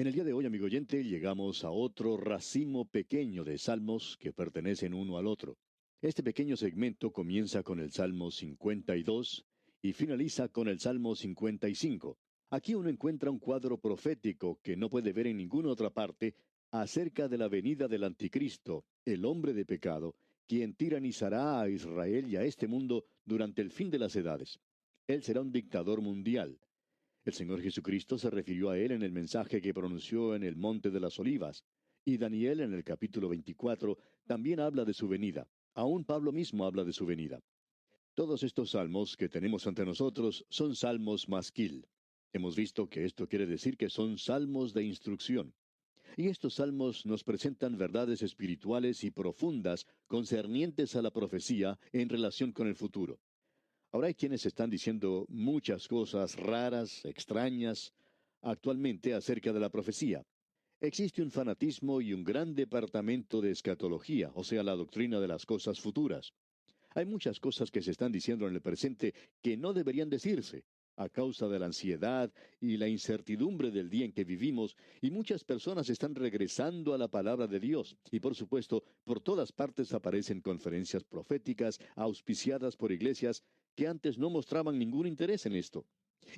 En el día de hoy, amigo oyente, llegamos a otro racimo pequeño de salmos que pertenecen uno al otro. Este pequeño segmento comienza con el Salmo 52 y finaliza con el Salmo 55. Aquí uno encuentra un cuadro profético que no puede ver en ninguna otra parte acerca de la venida del anticristo, el hombre de pecado, quien tiranizará a Israel y a este mundo durante el fin de las edades. Él será un dictador mundial. El Señor Jesucristo se refirió a él en el mensaje que pronunció en el Monte de las Olivas, y Daniel en el capítulo 24 también habla de su venida. Aún Pablo mismo habla de su venida. Todos estos salmos que tenemos ante nosotros son salmos masquil. Hemos visto que esto quiere decir que son salmos de instrucción. Y estos salmos nos presentan verdades espirituales y profundas concernientes a la profecía en relación con el futuro. Ahora hay quienes están diciendo muchas cosas raras, extrañas, actualmente acerca de la profecía. Existe un fanatismo y un gran departamento de escatología, o sea, la doctrina de las cosas futuras. Hay muchas cosas que se están diciendo en el presente que no deberían decirse, a causa de la ansiedad y la incertidumbre del día en que vivimos, y muchas personas están regresando a la palabra de Dios. Y por supuesto, por todas partes aparecen conferencias proféticas auspiciadas por iglesias que antes no mostraban ningún interés en esto.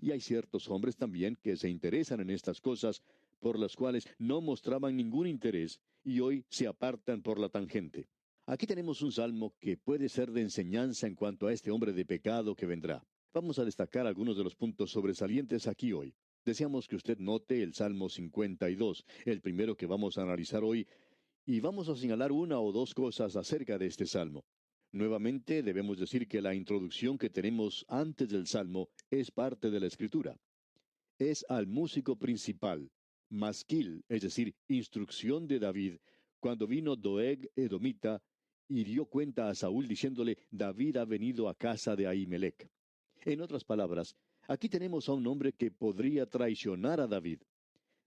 Y hay ciertos hombres también que se interesan en estas cosas, por las cuales no mostraban ningún interés, y hoy se apartan por la tangente. Aquí tenemos un salmo que puede ser de enseñanza en cuanto a este hombre de pecado que vendrá. Vamos a destacar algunos de los puntos sobresalientes aquí hoy. Deseamos que usted note el Salmo 52, el primero que vamos a analizar hoy, y vamos a señalar una o dos cosas acerca de este salmo. Nuevamente, debemos decir que la introducción que tenemos antes del salmo es parte de la escritura. Es al músico principal, masquil, es decir, instrucción de David, cuando vino Doeg Edomita y dio cuenta a Saúl diciéndole, David ha venido a casa de Ahimelech. En otras palabras, aquí tenemos a un hombre que podría traicionar a David.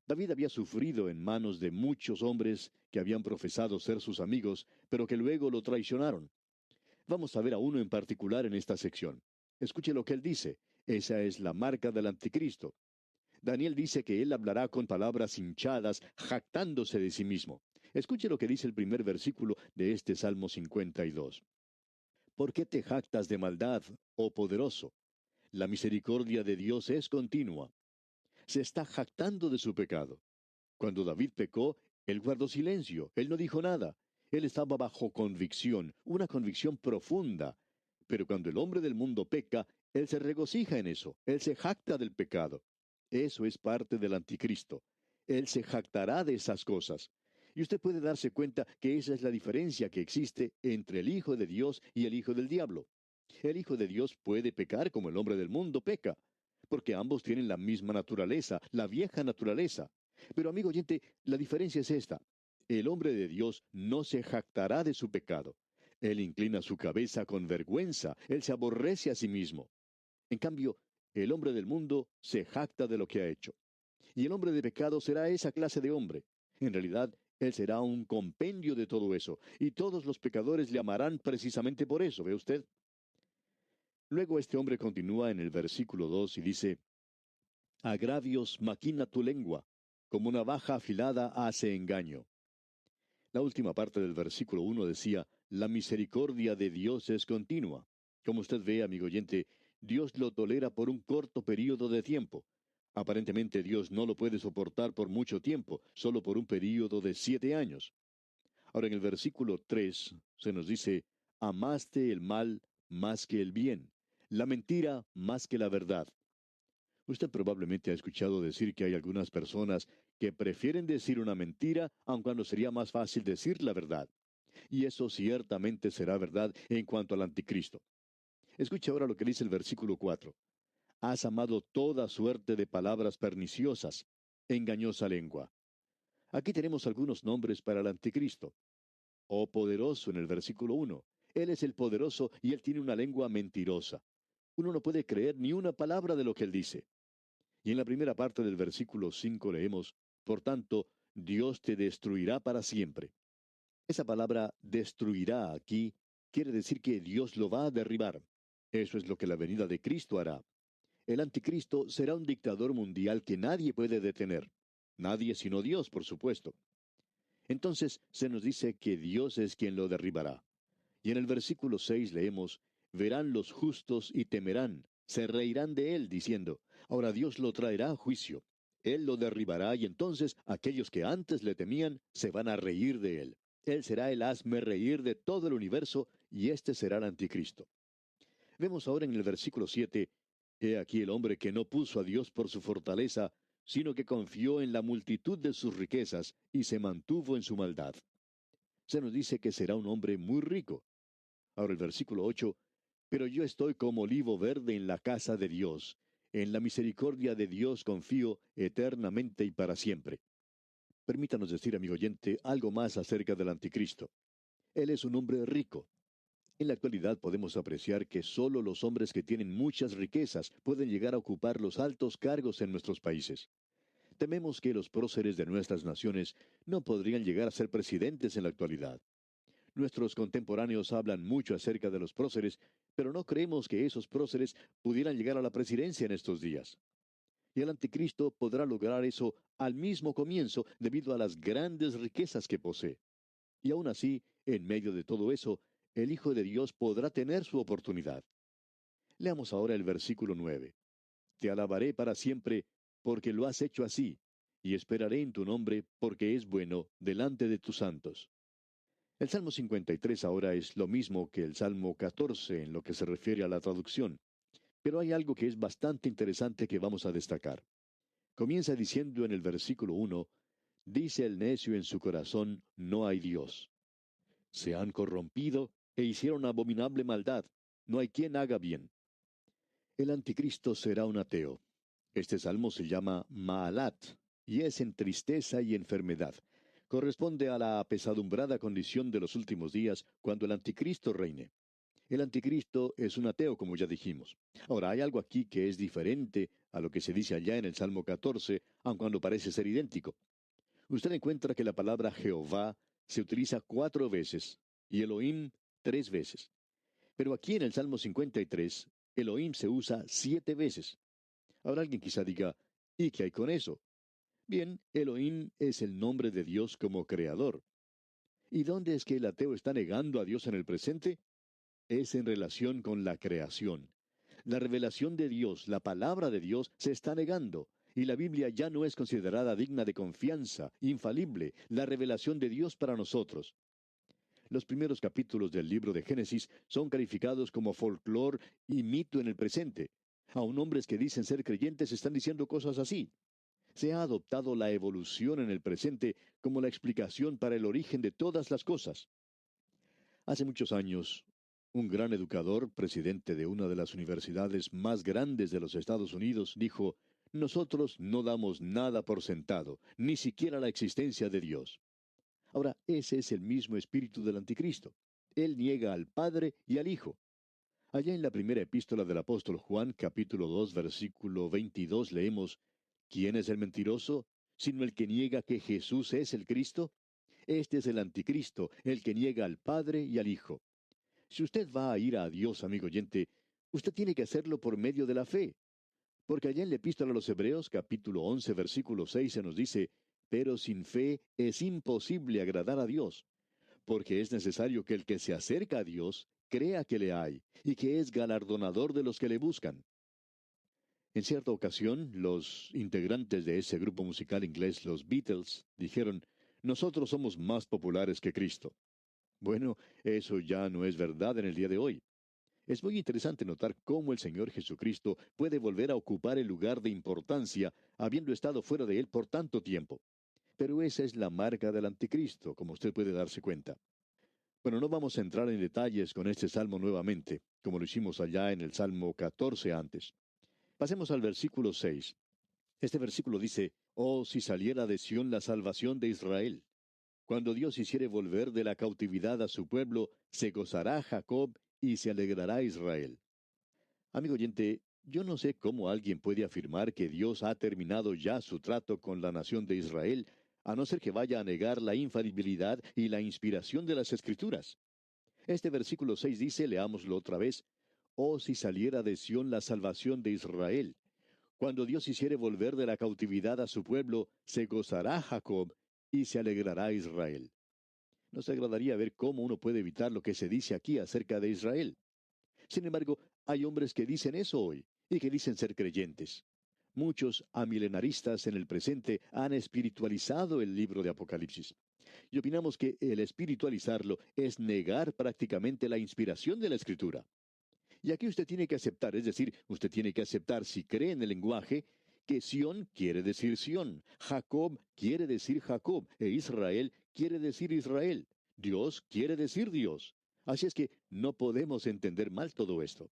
David había sufrido en manos de muchos hombres que habían profesado ser sus amigos, pero que luego lo traicionaron. Vamos a ver a uno en particular en esta sección. Escuche lo que él dice. Esa es la marca del anticristo. Daniel dice que él hablará con palabras hinchadas, jactándose de sí mismo. Escuche lo que dice el primer versículo de este Salmo 52. ¿Por qué te jactas de maldad, oh poderoso? La misericordia de Dios es continua. Se está jactando de su pecado. Cuando David pecó, él guardó silencio, él no dijo nada. Él estaba bajo convicción, una convicción profunda. Pero cuando el hombre del mundo peca, él se regocija en eso, él se jacta del pecado. Eso es parte del anticristo. Él se jactará de esas cosas. Y usted puede darse cuenta que esa es la diferencia que existe entre el Hijo de Dios y el Hijo del Diablo. El Hijo de Dios puede pecar como el hombre del mundo peca, porque ambos tienen la misma naturaleza, la vieja naturaleza. Pero amigo oyente, la diferencia es esta. El hombre de Dios no se jactará de su pecado. Él inclina su cabeza con vergüenza, él se aborrece a sí mismo. En cambio, el hombre del mundo se jacta de lo que ha hecho. Y el hombre de pecado será esa clase de hombre. En realidad, él será un compendio de todo eso, y todos los pecadores le amarán precisamente por eso, ¿ve usted? Luego este hombre continúa en el versículo 2 y dice, agravios maquina tu lengua, como una navaja afilada hace engaño. La última parte del versículo 1 decía, la misericordia de Dios es continua. Como usted ve, amigo oyente, Dios lo tolera por un corto período de tiempo. Aparentemente Dios no lo puede soportar por mucho tiempo, solo por un período de 7 años. Ahora en el versículo 3 se nos dice, amaste el mal más que el bien, la mentira más que la verdad. Usted probablemente ha escuchado decir que hay algunas personas que prefieren decir una mentira, aun cuando sería más fácil decir la verdad. Y eso ciertamente será verdad en cuanto al anticristo. Escuche ahora lo que dice el versículo 4. Has amado toda suerte de palabras perniciosas, engañosa lengua. Aquí tenemos algunos nombres para el anticristo. Oh poderoso en el versículo 1. Él es el poderoso y él tiene una lengua mentirosa. Uno no puede creer ni una palabra de lo que él dice. Y en la primera parte del versículo 5 leemos, por tanto, Dios te destruirá para siempre. Esa palabra destruirá aquí quiere decir que Dios lo va a derribar. Eso es lo que la venida de Cristo hará. El anticristo será un dictador mundial que nadie puede detener. Nadie sino Dios, por supuesto. Entonces se nos dice que Dios es quien lo derribará. Y en el versículo 6 leemos, verán los justos y temerán, se reirán de él, diciendo, ahora Dios lo traerá a juicio. Él lo derribará y entonces aquellos que antes le temían se van a reír de él. Él será el hazme reír de todo el universo y este será el anticristo. Vemos ahora en el versículo 7, he aquí el hombre que no puso a Dios por su fortaleza, sino que confió en la multitud de sus riquezas y se mantuvo en su maldad. Se nos dice que será un hombre muy rico. Ahora el versículo 8, pero yo estoy como olivo verde en la casa de Dios. En la misericordia de Dios confío eternamente y para siempre. Permítanos decir, amigo oyente, algo más acerca del anticristo. Él es un hombre rico. En la actualidad podemos apreciar que solo los hombres que tienen muchas riquezas pueden llegar a ocupar los altos cargos en nuestros países. Tememos que los próceres de nuestras naciones no podrían llegar a ser presidentes en la actualidad. Nuestros contemporáneos hablan mucho acerca de los próceres, pero no creemos que esos próceres pudieran llegar a la presidencia en estos días. Y el anticristo podrá lograr eso al mismo comienzo debido a las grandes riquezas que posee. Y aún así, en medio de todo eso, el Hijo de Dios podrá tener su oportunidad. Leamos ahora el versículo 9. Te alabaré para siempre, porque lo has hecho así, y esperaré en tu nombre, porque es bueno delante de tus santos. El Salmo 53 ahora es lo mismo que el Salmo 14 en lo que se refiere a la traducción, pero hay algo que es bastante interesante que vamos a destacar. Comienza diciendo en el versículo 1, dice el necio en su corazón, no hay Dios. Se han corrompido e hicieron abominable maldad. No hay quien haga bien. El anticristo será un ateo. Este salmo se llama Maalat, y es en tristeza y enfermedad. Corresponde a la apesadumbrada condición de los últimos días cuando el anticristo reine. El anticristo es un ateo, como ya dijimos. Ahora, hay algo aquí que es diferente a lo que se dice allá en el Salmo 14, aun cuando parece ser idéntico. Usted encuentra que la palabra Jehová se utiliza 4 veces y Elohim 3 veces. Pero aquí en el Salmo 53, Elohim se usa 7 veces. Ahora alguien quizá diga, ¿y qué hay con eso? Bien, Elohim es el nombre de Dios como creador. ¿Y dónde es que el ateo está negando a Dios en el presente? Es en relación con la creación. La revelación de Dios, la palabra de Dios, se está negando, y la Biblia ya no es considerada digna de confianza, infalible, la revelación de Dios para nosotros. Los primeros capítulos del libro de Génesis son calificados como folclor y mito en el presente. Aun hombres que dicen ser creyentes están diciendo cosas así. Se ha adoptado la evolución en el presente como la explicación para el origen de todas las cosas. Hace muchos años, un gran educador, presidente de una de las universidades más grandes de los Estados Unidos, dijo, nosotros no damos nada por sentado, ni siquiera la existencia de Dios. Ahora, ese es el mismo espíritu del anticristo. Él niega al Padre y al Hijo. Allá en la primera epístola del apóstol Juan, capítulo 2, versículo 22, leemos, ¿quién es el mentiroso? Sino el que niega que Jesús es el Cristo. Este es el anticristo, el que niega al Padre y al Hijo. Si usted va a ir a Dios, amigo oyente, usted tiene que hacerlo por medio de la fe. Porque allá en la epístola a los Hebreos, capítulo 11, versículo 6, se nos dice, pero sin fe es imposible agradar a Dios, porque es necesario que el que se acerca a Dios crea que le hay, y que es galardonador de los que le buscan. En cierta ocasión, los integrantes de ese grupo musical inglés, los Beatles, dijeron, nosotros somos más populares que Cristo. Bueno, eso ya no es verdad en el día de hoy. Es muy interesante notar cómo el Señor Jesucristo puede volver a ocupar el lugar de importancia, habiendo estado fuera de él por tanto tiempo. Pero esa es la marca del anticristo, como usted puede darse cuenta. Bueno, no vamos a entrar en detalles con este salmo nuevamente, como lo hicimos allá en el Salmo 14 antes. Pasemos al versículo 6. Este versículo dice, oh, si saliera de Sión la salvación de Israel. Cuando Dios hiciere volver de la cautividad a su pueblo, se gozará Jacob y se alegrará Israel. Amigo oyente, yo no sé cómo alguien puede afirmar que Dios ha terminado ya su trato con la nación de Israel, a no ser que vaya a negar la infalibilidad y la inspiración de las Escrituras. Este versículo 6 dice, leámoslo otra vez, oh si saliera de Sión la salvación de Israel. Cuando Dios hiciere volver de la cautividad a su pueblo, se gozará Jacob y se alegrará Israel. Nos agradaría ver cómo uno puede evitar lo que se dice aquí acerca de Israel. Sin embargo, hay hombres que dicen eso hoy y que dicen ser creyentes. Muchos amilenaristas en el presente han espiritualizado el libro de Apocalipsis. Y opinamos que el espiritualizarlo es negar prácticamente la inspiración de la Escritura. Y aquí usted tiene que aceptar, es decir, usted tiene que aceptar, si cree en el lenguaje, que Sión quiere decir Sión, Jacob quiere decir Jacob, e Israel quiere decir Israel. Dios quiere decir Dios. Así es que no podemos entender mal todo esto.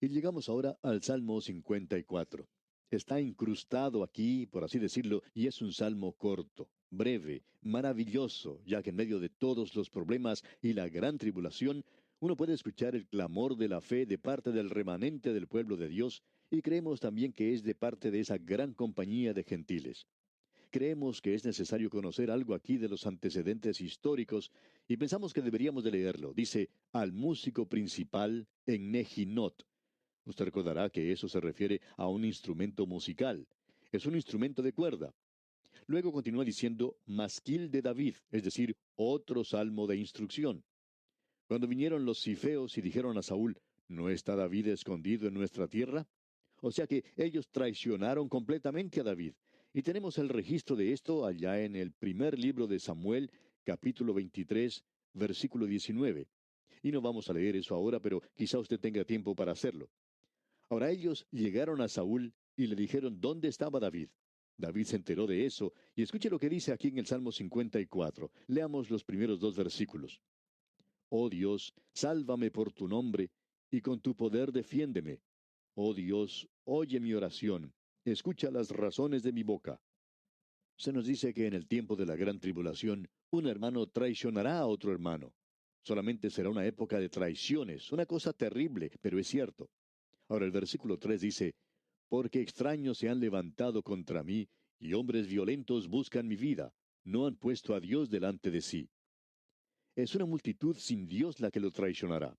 Y llegamos ahora al Salmo 54. Está incrustado aquí, por así decirlo, y es un salmo corto, breve, maravilloso, ya que en medio de todos los problemas y la gran tribulación, uno puede escuchar el clamor de la fe de parte del remanente del pueblo de Dios, y creemos también que es de parte de esa gran compañía de gentiles. Creemos que es necesario conocer algo aquí de los antecedentes históricos, y pensamos que deberíamos de leerlo. Dice, al músico principal en Nejinot. Usted recordará que eso se refiere a un instrumento musical. Es un instrumento de cuerda. Luego continúa diciendo masquil de David, es decir, otro salmo de instrucción. Cuando vinieron los cifeos y dijeron a Saúl, ¿no está David escondido en nuestra tierra? O sea que ellos traicionaron completamente a David. Y tenemos el registro de esto allá en el primer libro de Samuel, capítulo 23, versículo 19. Y no vamos a leer eso ahora, pero quizá usted tenga tiempo para hacerlo. Ahora ellos llegaron a Saúl y le dijeron dónde estaba David. David se enteró de eso, y escuche lo que dice aquí en el Salmo 54. Leamos los primeros dos versículos. Oh Dios, sálvame por tu nombre, y con tu poder defiéndeme. Oh Dios, oye mi oración, escucha las razones de mi boca. Se nos dice que en el tiempo de la gran tribulación, un hermano traicionará a otro hermano. Solamente será una época de traiciones, una cosa terrible, pero es cierto. Ahora el versículo 3 dice, porque extraños se han levantado contra mí, y hombres violentos buscan mi vida, no han puesto a Dios delante de sí. Es una multitud sin Dios la que lo traicionará.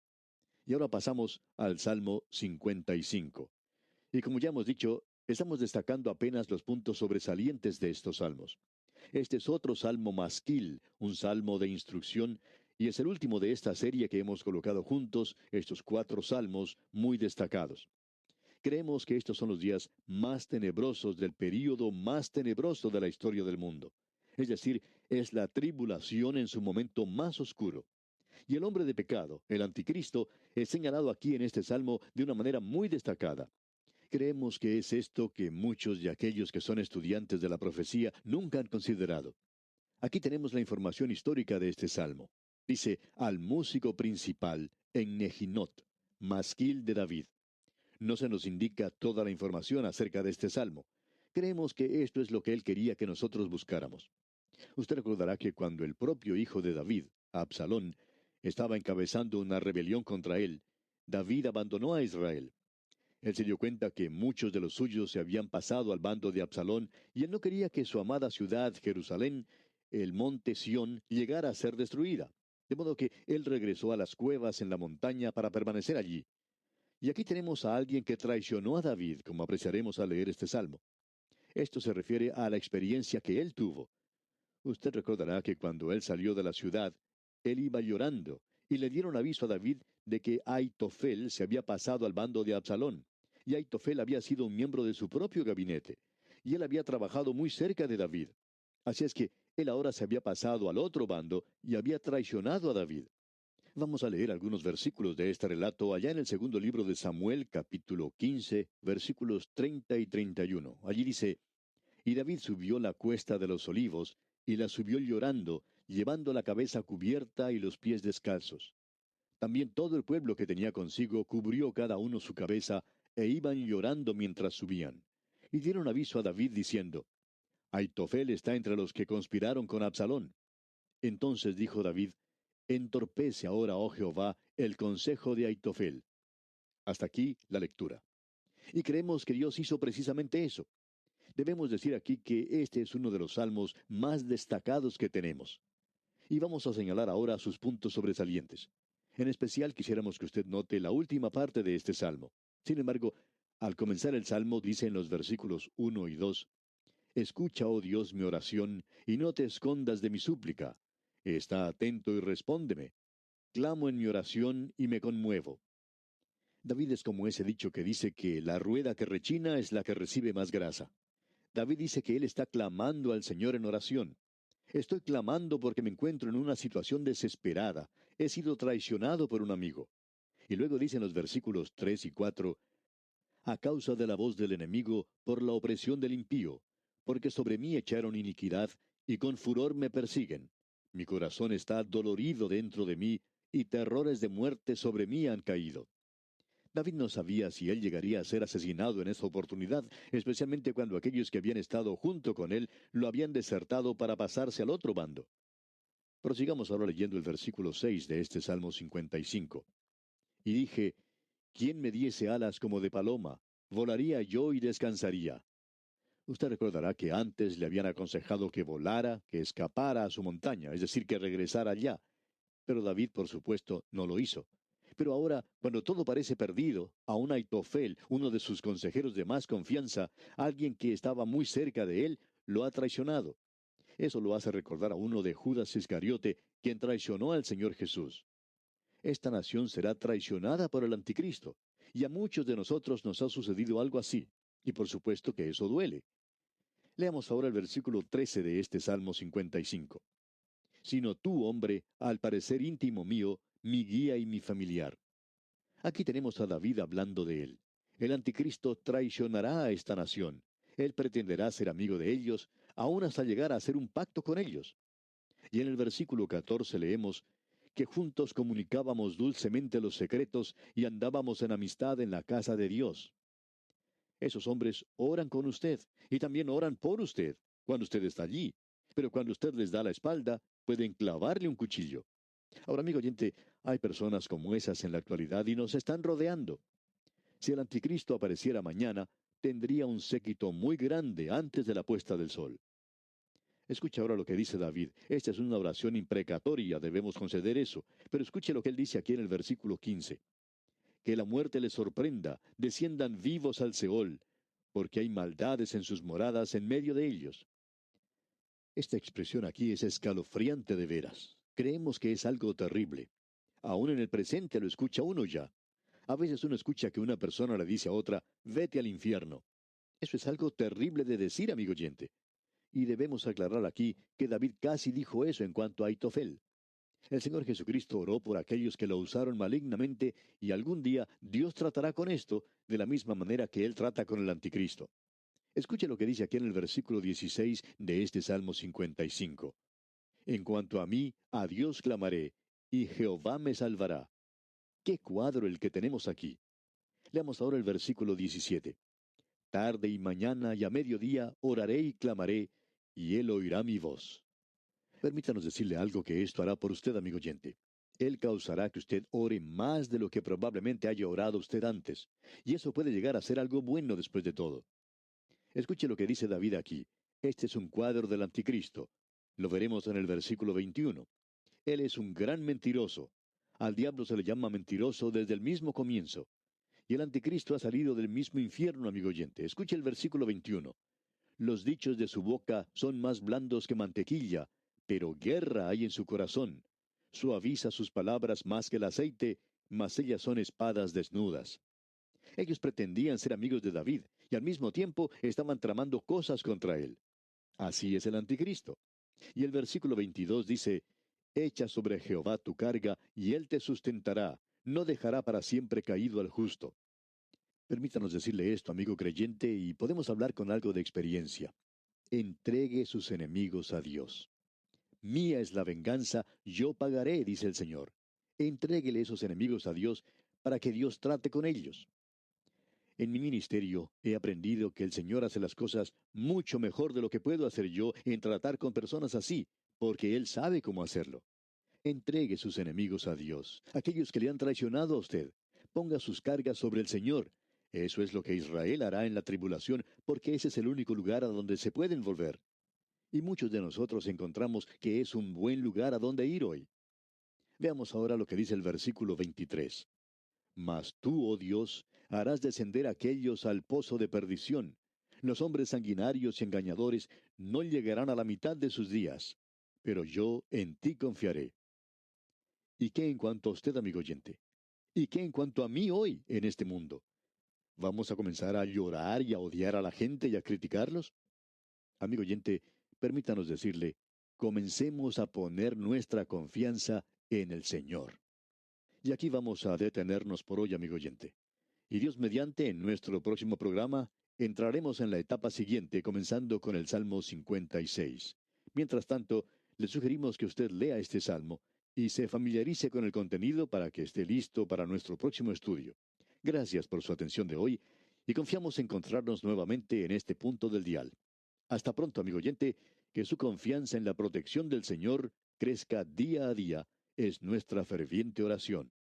Y ahora pasamos al Salmo 55. Y como ya hemos dicho, estamos destacando apenas los puntos sobresalientes de estos salmos. Este es otro salmo masquil, un salmo de instrucción, y es el último de esta serie que hemos colocado juntos, estos cuatro salmos muy destacados. Creemos que estos son los días más tenebrosos del período más tenebroso de la historia del mundo. Es decir, es la tribulación en su momento más oscuro. Y el hombre de pecado, el anticristo, es señalado aquí en este salmo de una manera muy destacada. Creemos que es esto que muchos de aquellos que son estudiantes de la profecía nunca han considerado. Aquí tenemos la información histórica de este salmo. Dice, al músico principal en Nejinot, masquil de David. No se nos indica toda la información acerca de este salmo. Creemos que esto es lo que él quería que nosotros buscáramos. Usted recordará que cuando el propio hijo de David, Absalón, estaba encabezando una rebelión contra él, David abandonó a Israel. Él se dio cuenta que muchos de los suyos se habían pasado al bando de Absalón, y él no quería que su amada ciudad, Jerusalén, el monte Sión, llegara a ser destruida. De modo que él regresó a las cuevas en la montaña para permanecer allí. Y aquí tenemos a alguien que traicionó a David, como apreciaremos al leer este salmo. Esto se refiere a la experiencia que él tuvo. Usted recordará que cuando él salió de la ciudad, él iba llorando, y le dieron aviso a David de que Aitofel se había pasado al bando de Absalón, y Aitofel había sido un miembro de su propio gabinete, y él había trabajado muy cerca de David. Así es que él ahora se había pasado al otro bando y había traicionado a David. Vamos a leer algunos versículos de este relato allá en el segundo libro de Samuel, capítulo 15, versículos 30 y 31. Allí dice, y David subió la cuesta de los olivos, y la subió llorando, llevando la cabeza cubierta y los pies descalzos. También todo el pueblo que tenía consigo cubrió cada uno su cabeza, e iban llorando mientras subían. Y dieron aviso a David diciendo, Aitofel está entre los que conspiraron con Absalón. Entonces dijo David, entorpece ahora, oh Jehová, el consejo de Aitofel. Hasta aquí la lectura. Y creemos que Dios hizo precisamente eso. Debemos decir aquí que este es uno de los salmos más destacados que tenemos. Y vamos a señalar ahora sus puntos sobresalientes. En especial quisiéramos que usted note la última parte de este salmo. Sin embargo, Al comenzar el Salmo dice en los versículos 1 y 2, Escucha, oh Dios, mi oración, y no te escondas de mi súplica. Está atento y respóndeme. Clamo en mi oración y me conmuevo. David es como ese dicho que dice que la rueda que rechina es la que recibe más grasa. David dice que él está clamando al Señor en oración. Estoy clamando porque me encuentro en una situación desesperada. He sido traicionado por un amigo. Y luego dice en los versículos 3 y 4, a causa de la voz del enemigo, por la opresión del impío, porque sobre mí echaron iniquidad, y con furor me persiguen. Mi corazón está dolorido dentro de mí, y terrores de muerte sobre mí han caído. David no sabía si él llegaría a ser asesinado en esta oportunidad, especialmente cuando aquellos que habían estado junto con él lo habían desertado para pasarse al otro bando. Prosigamos ahora leyendo el versículo 6 de este Salmo 55. Y dije, ¿quién me diese alas como de paloma? Volaría yo y descansaría. Usted recordará que antes le habían aconsejado que volara, que escapara a su montaña, es decir, que regresara allá. Pero David, por supuesto, no lo hizo. Pero ahora, cuando todo parece perdido, aun Aitofel, uno de sus consejeros de más confianza, alguien que estaba muy cerca de él, lo ha traicionado. Eso lo hace recordar a uno de Judas Iscariote, quien traicionó al Señor Jesús. Esta nación será traicionada por el anticristo, y a muchos de nosotros nos ha sucedido algo así, y por supuesto que eso duele. Leamos ahora el versículo 13 de este Salmo 55. Sino tú, hombre, al parecer íntimo mío, mi guía y mi familiar. Aquí tenemos a David hablando de él. El anticristo traicionará a esta nación. Él pretenderá ser amigo de ellos, aun hasta llegar a hacer un pacto con ellos. Y en el versículo 14 leemos que juntos comunicábamos dulcemente los secretos y andábamos en amistad en la casa de Dios. Esos hombres oran con usted y también oran por usted cuando usted está allí. Pero cuando usted les da la espalda, pueden clavarle un cuchillo. Ahora, amigo oyente, hay personas como esas en la actualidad y nos están rodeando. Si el anticristo apareciera mañana, tendría un séquito muy grande antes de la puesta del sol. Escuche ahora lo que dice David. Esta es una oración imprecatoria, debemos conceder eso. Pero escuche lo que él dice aquí en el versículo 15. Que la muerte les sorprenda, desciendan vivos al Seol, porque hay maldades en sus moradas en medio de ellos. Esta expresión aquí es escalofriante de veras. Creemos que es algo terrible. Aún en el presente lo escucha uno ya. A veces uno escucha que una persona le dice a otra, vete al infierno. Eso es algo terrible de decir, amigo oyente. Y debemos aclarar aquí que David casi dijo eso en cuanto a Aitofel. El Señor Jesucristo oró por aquellos que lo usaron malignamente y algún día Dios tratará con esto de la misma manera que Él trata con el anticristo. Escuche lo que dice aquí en el versículo 16 de este Salmo 55. En cuanto a mí, a Dios clamaré, y Jehová me salvará. ¡Qué cuadro el que tenemos aquí! Leamos ahora el versículo 17. Tarde y mañana y a mediodía oraré y clamaré, y Él oirá mi voz. Permítanos decirle algo que esto hará por usted, amigo oyente. Él causará que usted ore más de lo que probablemente haya orado usted antes, y eso puede llegar a ser algo bueno después de todo. Escuche lo que dice David aquí. Este es un cuadro del anticristo. Lo veremos en el versículo 21. Él es un gran mentiroso. Al diablo se le llama mentiroso desde el mismo comienzo. Y el anticristo ha salido del mismo infierno, amigo oyente. Escuche el versículo 21. Los dichos de su boca son más blandos que mantequilla, pero guerra hay en su corazón. Suaviza sus palabras más que el aceite, mas ellas son espadas desnudas. Ellos pretendían ser amigos de David, y al mismo tiempo estaban tramando cosas contra él. Así es el anticristo. Y el versículo 22 dice, Echa sobre Jehová tu carga, y él te sustentará, no dejará para siempre caído al justo. Permítanos decirle esto, amigo creyente, y podemos hablar con algo de experiencia. Entregue sus enemigos a Dios. Mía es la venganza, yo pagaré, dice el Señor. Entréguele esos enemigos a Dios para que Dios trate con ellos. En mi ministerio he aprendido que el Señor hace las cosas mucho mejor de lo que puedo hacer yo en tratar con personas así, porque Él sabe cómo hacerlo. Entregue sus enemigos a Dios, aquellos que le han traicionado a usted. Ponga sus cargas sobre el Señor. Eso es lo que Israel hará en la tribulación, porque ese es el único lugar a donde se pueden volver. Y muchos de nosotros encontramos que es un buen lugar a donde ir hoy. Veamos ahora lo que dice el versículo 23. Mas tú, oh Dios, Harás descender a aquellos al pozo de perdición. Los hombres sanguinarios y engañadores no llegarán a la mitad de sus días. Pero yo en ti confiaré. ¿Y qué en cuanto a usted, amigo oyente? ¿Y qué en cuanto a mí hoy en este mundo? ¿Vamos a comenzar a llorar y a odiar a la gente y a criticarlos? Amigo oyente, permítanos decirle, comencemos a poner nuestra confianza en el Señor. Y aquí vamos a detenernos por hoy, amigo oyente. Y Dios mediante, en nuestro próximo programa, entraremos en la etapa siguiente, comenzando con el Salmo 56. Mientras tanto, le sugerimos que usted lea este salmo y se familiarice con el contenido para que esté listo para nuestro próximo estudio. Gracias por su atención de hoy y confiamos encontrarnos nuevamente en este punto del dial. Hasta pronto, amigo oyente, que su confianza en la protección del Señor crezca día a día, es nuestra ferviente oración.